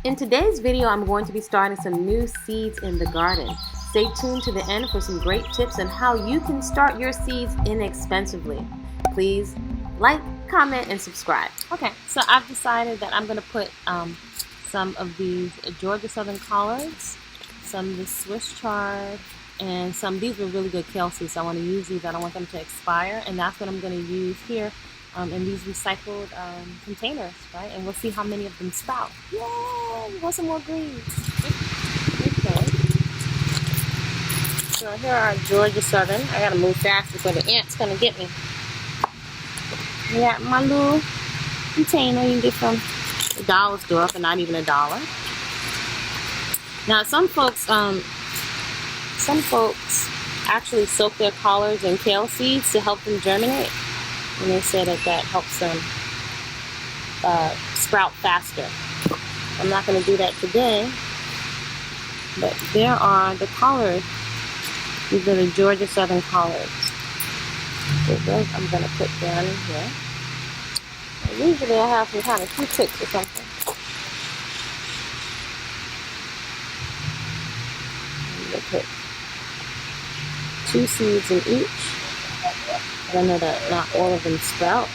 In today's video, I'm going to be starting some new seeds in the garden. Stay tuned to the end for some great tips on how you can start your seeds inexpensively. Please like, comment, and subscribe. Okay, so I've decided that I'm going to put some of these Georgia Southern collards, some of the Swiss chard, and these were really good kale seeds. So I want to use these. I don't want them to expire, and that's what I'm going to use here in these recycled containers, right? And we'll see how many of them sprout. Yay! We want some more greens. Okay. So here are Georgia Southern. I gotta move fast before the ant's gonna get me. I got my little container you can get from the dollar store for not even $1. Now some folks actually soak their collards in kale seeds to help them germinate. And they say that helps them sprout faster. I'm not going to do that today, but there are the collards. These are the Georgia Southern collards. So those I'm going to put down in here. And usually I have some kind of Q-tips or something. I'm going to put 2 seeds in each. I know that not all of them sprout.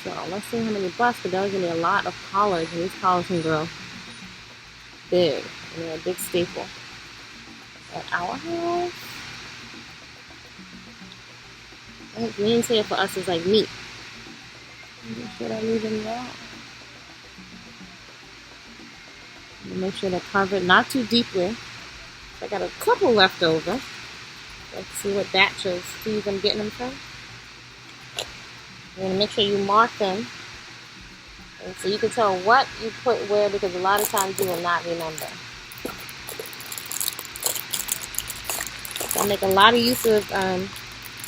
So let's see how many busts, but that'll give me a lot of collards, and these collards can grow big. And they're a big staple at our house. I think greens here for us is like meat. Make sure I leave them raw. Make sure they're covered, not too deeply. I got a couple left over. Let's see what batch of seeds I'm getting them from. You're going to make sure you mark them, and so you can tell what you put where, because a lot of times you will not remember. I make a lot of use of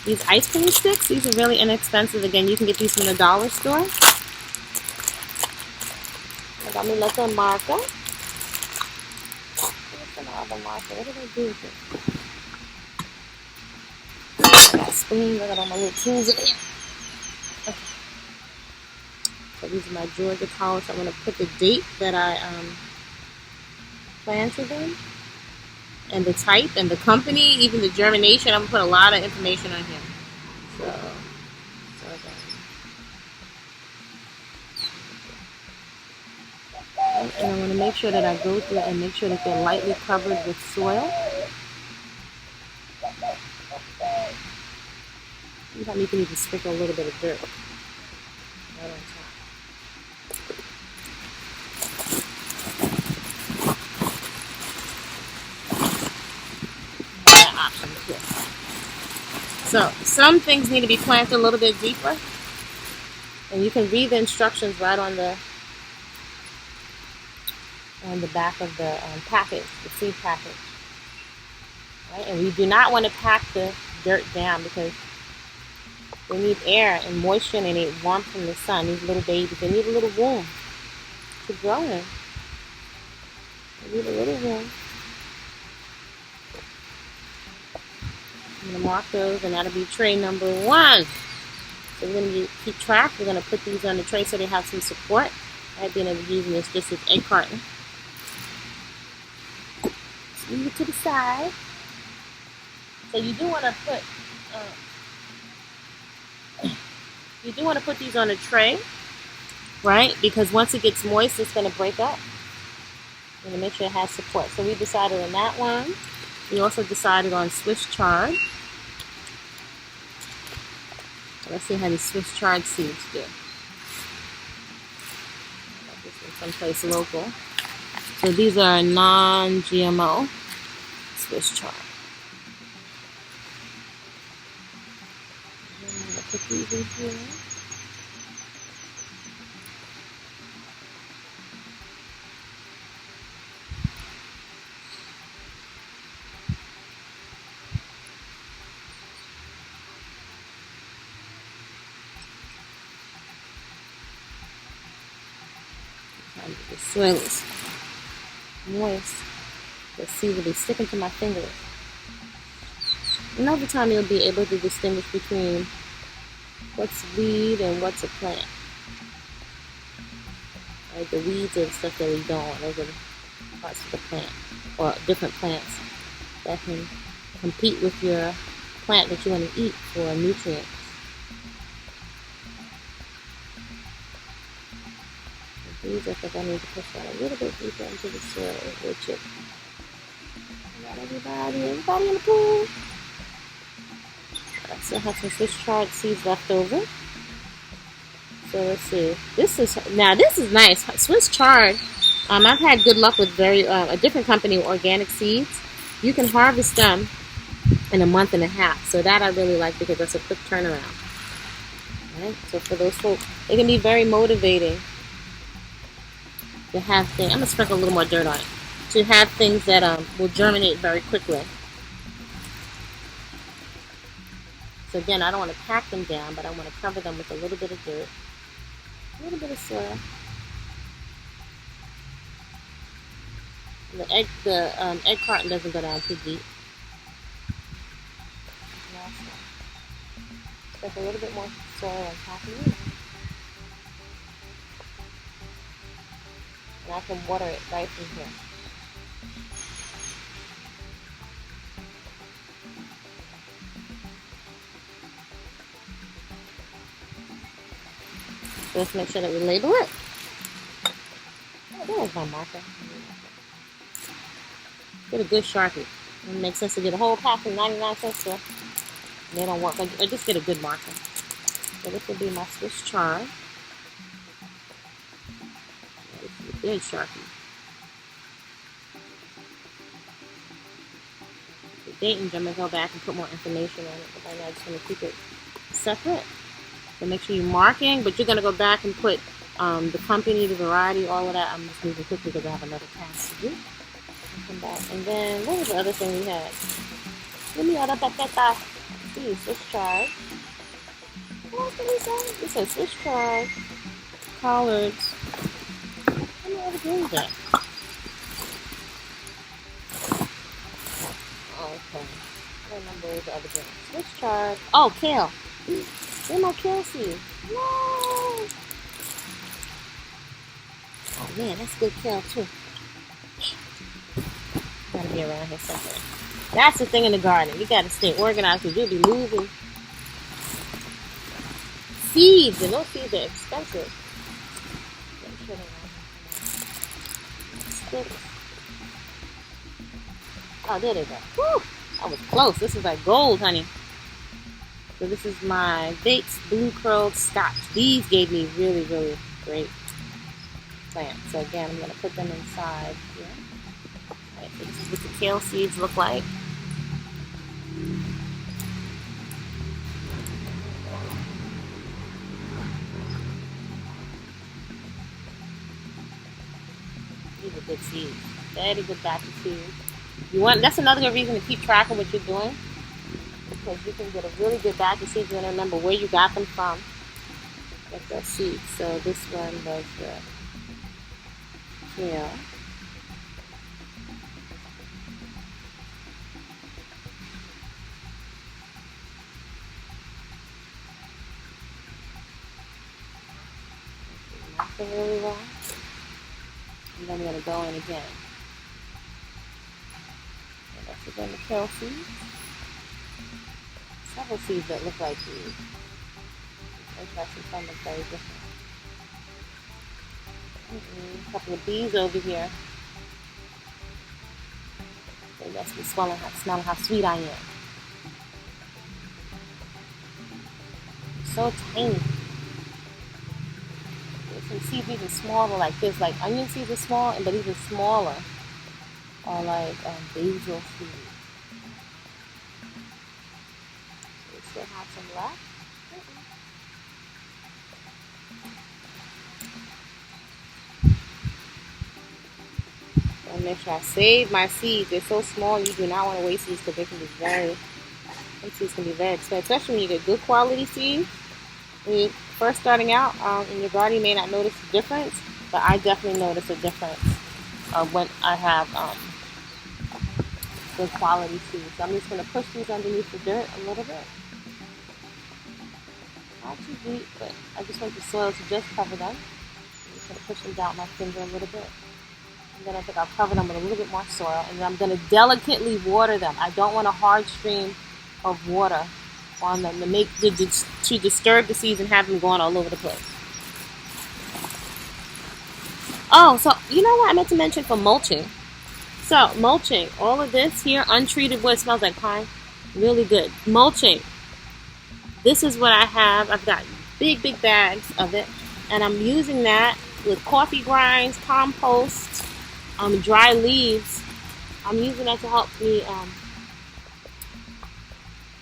these ice cream sticks. These are really inexpensive. Again, you can get these from the dollar store. I got my little marker. What's another marker? What did I do with it? I got spoons. I got all my little tools in here. Okay. So these are my Georgia collards. I'm going to put the date that I planted them, and the type, and the company, even the germination. I'm going to put a lot of information on here. And I want to make sure that I go through and make sure that they're lightly covered with soil. Sometimes you can even sprinkle a little bit of dirt right on top. That option too. So some things need to be planted a little bit deeper, and you can read the instructions right on the back of the package, the seed package. Right? And we do not want to pack the dirt down, because they need air and moisture, and they need warmth from the sun. These little babies, they need a little room to grow in. They need a little room. I'm going to mark those, and that'll be tray number 1. So we're going to keep track. We're going to put these on the tray so they have some support. I've been using this just as egg carton. Just leave it to the side. So you do want to put these on a tray, right? Because once it gets moist, it's going to break up. You're going to make sure it has support. So we decided on that one. We also decided on Swiss chard. So let's see how the Swiss chard seeds do. someplace local. So these are non-GMO Swiss chard. I'm gonna put these in here. The soil is moist. The seeds will be sticking to my fingers. And over time you'll be able to distinguish between what's weed and what's a plant. Right? The weeds are the stuff that we don't want. Those are the parts of the plant, or different plants that can compete with your plant that you want to eat for nutrients. These, I think I need to push that a little bit deeper into the soil with chip. Not everybody in the pool. I still have some Swiss chard seeds left over. So let's see. This is nice. Swiss chard. I've had good luck with a different company, Organic Seeds. You can harvest them in a month and a half. So that I really like because that's a quick turnaround. Right? So for those folks, it can be very motivating to have things. I'm gonna sprinkle a little more dirt on it. To have things that will germinate very quickly. So again, I don't want to pack them down, but I want to cover them with a little bit of dirt, a little bit of soil. And the egg carton doesn't go down too deep. Sprinkle a little bit more soil on top of it. And I can water it right from here. So let's make sure that we label it. Oh, there's my marker. Get a good Sharpie. It makes sense to get a whole pack from 99-cent store. They don't work. Or just get a good marker. So this will be my Swiss chard. This is a good Sharpie. The Dayton's, I'm going to go back and put more information on it. But right now I just want to keep it separate. So make sure you're marking, but you're going to go back and put the company, the variety, all of that. I'm just moving quickly because I have another task to do. Come back. And then, what was the other thing we had? Give me out of that. See, Swiss chard. What else did we say? We said Swiss chard, collards. How many other greens at? Okay. What number is the other green? Swiss chard. Oh, kale. Where's my kale seed? No! Oh man, that's good kale too. Gotta be around here somewhere. That's the thing in the garden. You gotta stay organized because you'll be losing seeds, and those seeds are expensive. Oh, there they go. Woo! That was close. This is like gold, honey. So this is my Vates Blue Curled Scotch. These gave me really, really great plants. So again, I'm going to put them inside here. Alright, so this is what the kale seeds look like. These are good seeds. Very good batch of seeds. That's another good reason to keep track of what you're doing. Because you can get a really good batch of seeds. You're going to remember where you got them from. Get the seeds. So this one was the kale. Not really well. And then we're going to go in again. And that's again the kale seeds. Several seeds that look like these. Interesting, some look very different. A couple of bees over here. They must be smelling how sweet I am. So tiny. some seeds even smaller like this, like onion seeds are small, but even smaller are like basil seeds. We still have some left. And make sure I save my seeds. They're so small, you do not want to waste these because they can be seeds can be very expensive, especially when you get good quality seeds. When you're first starting out in your garden, you may not notice the difference, but I definitely notice a difference when I have good quality seeds. So I'm just going to push these underneath the dirt a little bit. Not too deep, but I just want the soil to just cover them. I'm just going to push them down with my finger a little bit. And then I think I'll cover them with a little bit more soil. And then I'm going to delicately water them. I don't want a hard stream of water on them to disturb the seeds and have them going all over the place. Oh, so you know what I meant to mention for mulching. So mulching, all of this here, untreated wood, smells like pine. Really good. Mulching. This is what I have. I've got big bags of it. And I'm using that with coffee grinds, compost, dry leaves. I'm using that to help me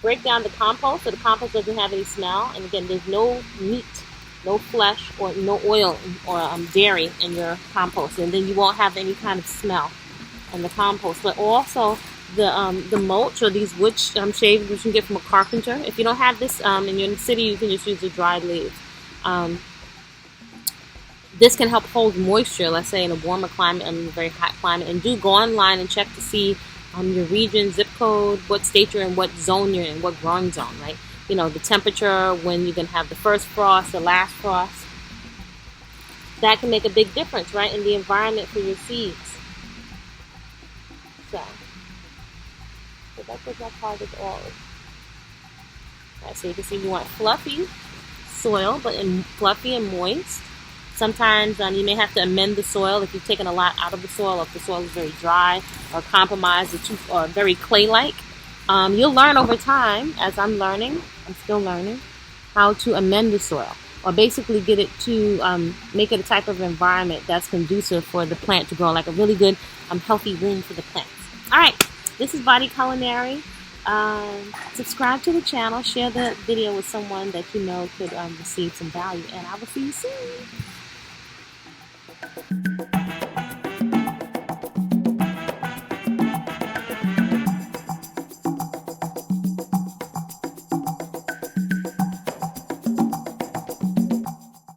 break down the compost so the compost doesn't have any smell. And again, there's no meat, no flesh, or no oil or dairy in your compost. And then you won't have any kind of smell in the compost. But also the mulch or these wood shaves which you can get from a carpenter. If you don't have this in your city, you can just use the dried leaves. This can help hold moisture, let's say in a warmer climate and a very hot climate. And do go online and check to see your region, zip code, what state you're in, what zone you're in, what growing zone, right? You know, the temperature, when you're going to have the first frost, the last frost. That can make a big difference, right, in the environment for your seeds. So that's what my target all is. Right, so you can see you want fluffy soil, but fluffy and moist. Sometimes you may have to amend the soil if you've taken a lot out of the soil, or if the soil is very dry or compromised or very clay-like. You'll learn over time, as I'm still learning, how to amend the soil, or basically get it to make it a type of environment that's conducive for the plant to grow, like a really good, healthy room for the plants. All right, this is Body-Culinary. Subscribe to the channel, share the video with someone that you know could receive some value, and I will see you soon.